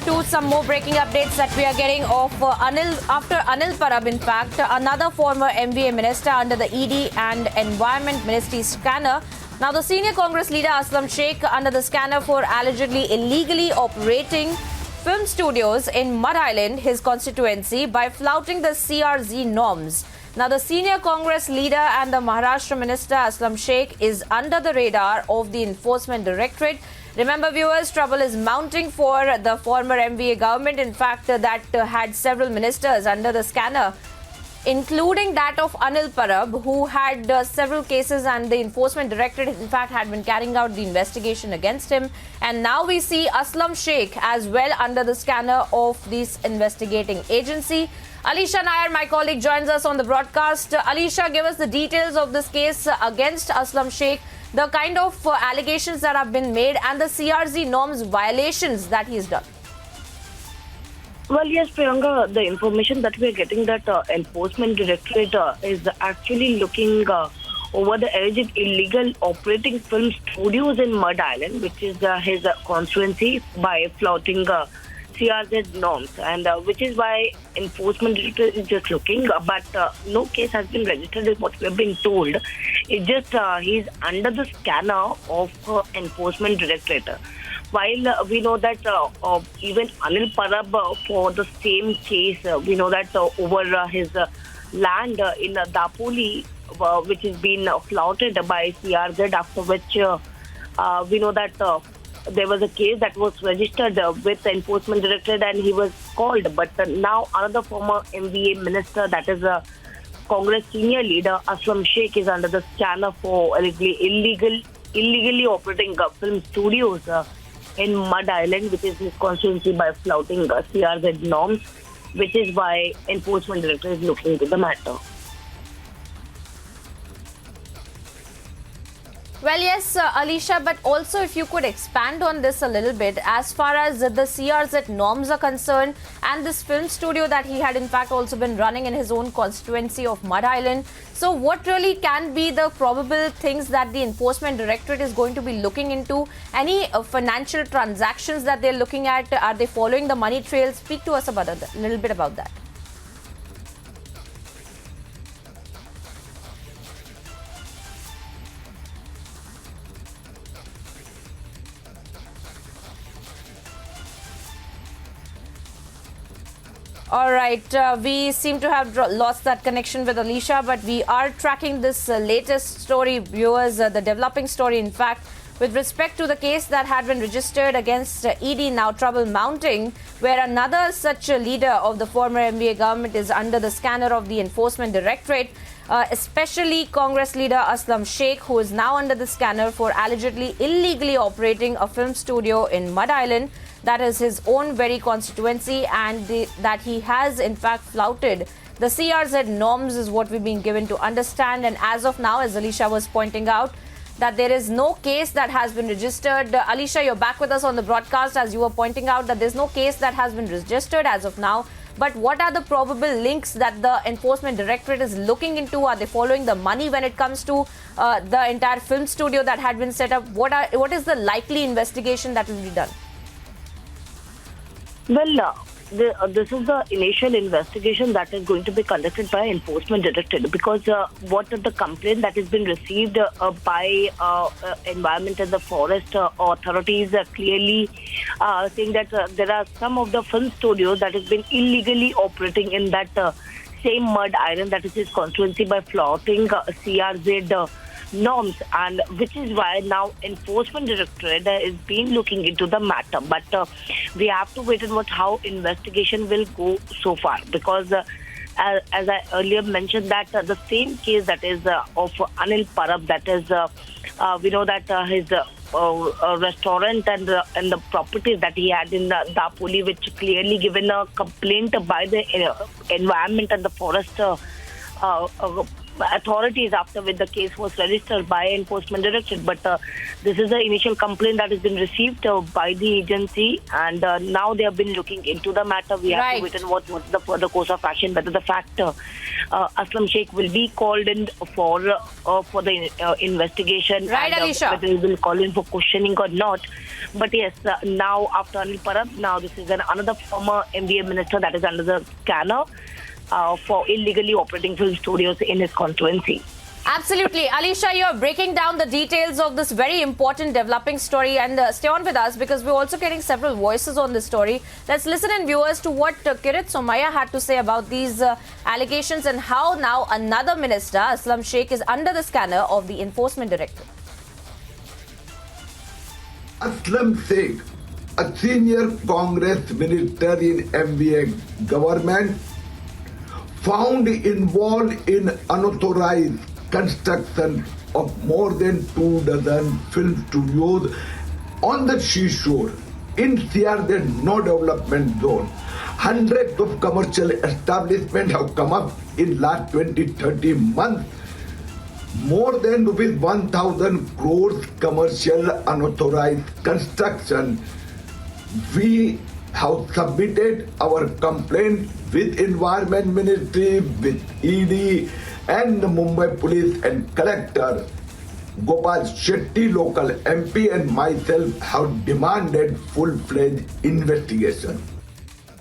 to some more breaking updates that we are getting of after Anil Parab, in fact, another former MVA minister under the ED and Environment Ministry scanner. Now, the senior Congress leader Aslam Shaikh under the scanner for allegedly illegally operating film studios in Mud Island, his constituency, by flouting the CRZ norms. Now, the senior Congress leader and the Maharashtra minister Aslam Shaikh is under the radar of the Enforcement Directorate. Remember, viewers, trouble is mounting for the former MVA government. In fact, that had several ministers under the scanner, including that of Anil Parab, who had several cases, and the Enforcement Directorate, in fact, had been carrying out the investigation against him. And now we see Aslam Shaikh as well under the scanner of this investigating agency. Alisha Nair, my colleague, joins us on the broadcast. Alisha, give us the details of this case against Aslam Shaikh, the kind of allegations that have been made, and the CRZ norms violations that he's done. Well, yes, Priyanka, the information that we are getting that Enforcement Directorate is actually looking over the alleged illegal operating film studios in Mud Island, which is his constituency, by flouting CRZ norms, and which is why Enforcement Directorate is just looking, but no case has been registered is what we are being told. It's just he's under the scanner of Enforcement Directorate. While we know that even Anil Parab, for the same case, we know that over his land in Dapoli, which has been flouted by CRZ, after which we know that there was a case that was registered with the Enforcement Directorate and he was called. But now another former MVA minister, that is a Congress senior leader, Aslam Shaikh, is under the scanner for illegally operating film studios in Mud Island, which is his constituency, by flouting CRZ norms, which is why Enforcement Directorate is looking into the matter. Well, yes, Alisha, but also if you could expand on this a little bit as far as the CRZ norms are concerned, and this film studio that he had in fact also been running in his own constituency of Mud Island. So what really can be the probable things that the Enforcement Directorate is going to be looking into? Any financial transactions that they're looking at? Are they following the money trail? Speak to us about a little bit about that. All right, we seem to have lost that connection with Alisha, but we are tracking this latest story, viewers, the developing story, in fact, with respect to the case that had been registered against ED, now trouble mounting, where another such a leader of the former MVA government is under the scanner of the Enforcement Directorate, especially Congress leader Aslam Shaikh, who is now under the scanner for allegedly illegally operating a film studio in Mud Island. That is his own very constituency, and that he has in fact flouted the CRZ norms is what we've been given to understand. And as of now, as Alisha was pointing out, that there is no case that has been registered. Alisha, you're back with us on the broadcast as you were pointing out that there's no case that has been registered as of now. But what are the probable links that the Enforcement Directorate is looking into? Are they following the money when it comes to the entire film studio that had been set up? What is the likely investigation that will be done? Well, this is the initial investigation that is going to be conducted by Enforcement Directorate, because what the complaint that has been received by Environment and the Forest authorities clearly saying that there are some of the film studios that has been illegally operating in that same Mud Island, that is his constituency, by flouting CRZ norms, and which is why now Enforcement Directorate is being looking into the matter. But we have to wait and watch how investigation will go so far, because as I earlier mentioned, that the same case that is of Anil Parab, that is we know that his restaurant and the properties that he had in Dapoli, which clearly given a complaint by the Environment and the Forest authorities after with the case was registered by Enforcement Directorate. But this is the initial complaint that has been received by the agency, and now they have been looking into the matter. We have to wait and what's the further course of action, whether the fact Aslam Shaikh will be called in for the investigation, Right, and Alisha. whether he will call in for questioning or not. But yes, now after Anil Parab, now this is another former MVA minister that is under the scanner for illegally operating film studios in his constituency. Absolutely. Alisha, you're breaking down the details of this very important developing story, and stay on with us because we're also getting several voices on this story. Let's listen in, viewers, to what Kirit Somaya had to say about these allegations and how now another minister, Aslam Shaikh, is under the scanner of the Enforcement Directorate. Aslam Shaikh, a senior Congress minister in MVA government, found involved in unauthorized construction of more than 24 film studios on the seashore in CRZ no development zone. Hundreds of commercial establishments have come up in last 20-30 months. More than rupees 1,000 crores commercial unauthorized construction. We have submitted our complaint with Environment Ministry, with ED and the Mumbai Police and Collector. Gopal Shetty, local MP, and myself have demanded full-fledged investigation.